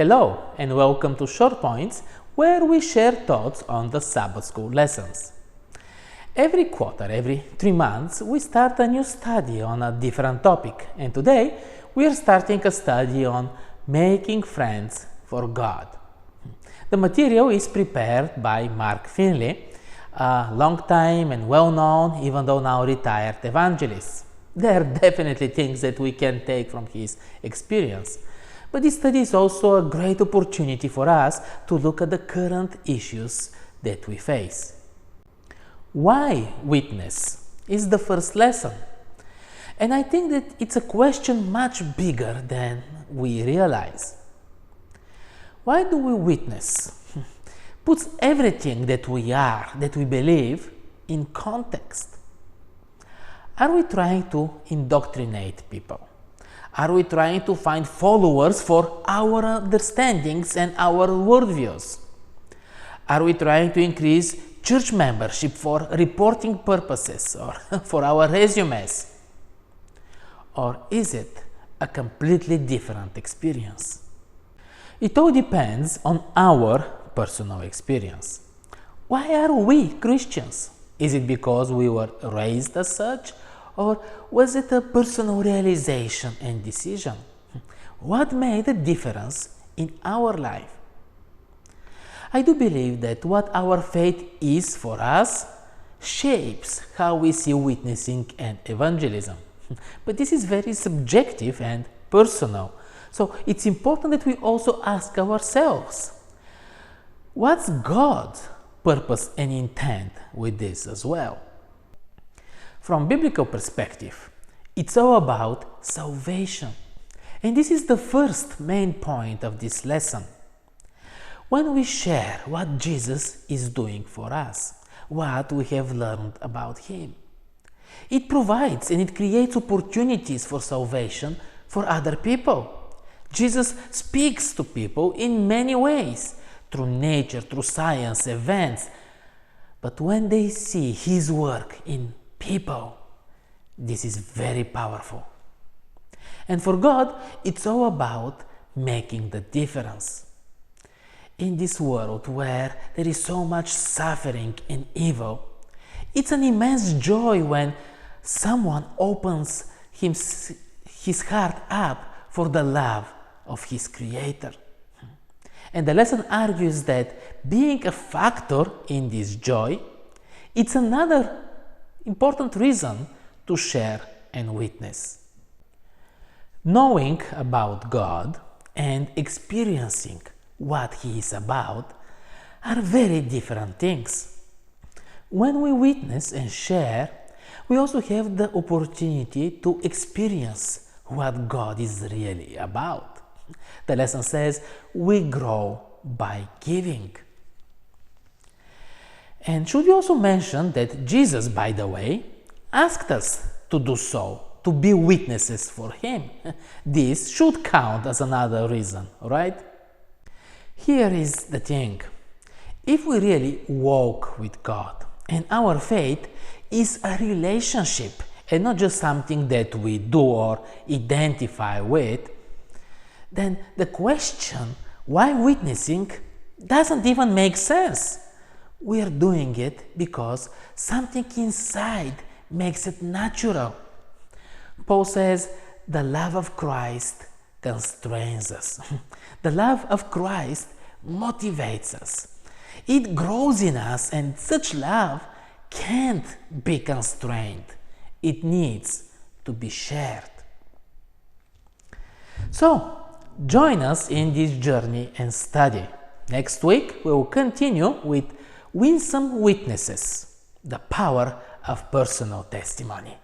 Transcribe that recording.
Hello and welcome to Short Points, where we share thoughts on the Sabbath School lessons. Every quarter, every 3 months, we start a new study on a different topic, and today we are starting a study on making friends for God. The material is prepared by Mark Finley, a long-time and well-known, even though now retired evangelist. There are definitely things that we can take from his experience. But this study is also a great opportunity for us to look at the current issues that we face. Why witness is the first lesson. And I think that it's a question much bigger than we realize. Why do we witness? Puts everything that we are, that we believe, in context. Are we trying to indoctrinate people? Are we trying to find followers for our understandings and our worldviews? Are we trying to increase church membership for reporting purposes or for our resumes? Or is it a completely different experience? It all depends on our personal experience. Why are we Christians? Is it because we were raised as such? Or was it a personal realization and decision? What made a difference in our life? I do believe that what our faith is for us shapes how we see witnessing and evangelism. But this is very subjective and personal. So it's important that we also ask ourselves, what's God's purpose and intent with this as well? From biblical perspective, it's all about salvation. And this is the first main point of this lesson. When we share what Jesus is doing for us, what we have learned about Him, it provides and it creates opportunities for salvation for other people. Jesus speaks to people in many ways, through nature, through science, events. But when they see His work in people, this is very powerful. And for God, it's all about making the difference. In this world where there is so much suffering and evil, it's an immense joy when someone opens his heart up for the love of his Creator. And the lesson argues that being a factor in this joy, it's another important reason to share and witness. Knowing about God and experiencing what He is about are very different things. When we witness and share, we also have the opportunity to experience what God is really about. The lesson says we grow by giving. And should we also mention that Jesus, by the way, asked us to do so, to be witnesses for Him. This should count as another reason, right? Here is the thing. If we really walk with God, and our faith is a relationship and not just something that we do or identify with, then the question, why witnessing, doesn't even make sense. We are doing it because something inside makes it natural. Paul says, the love of Christ constrains us. The love of Christ motivates us. It grows in us, and such love can't be constrained. It needs to be shared. So, join us in this journey and study. Next week, we will continue with Winsome Witnesses, the power of personal testimony.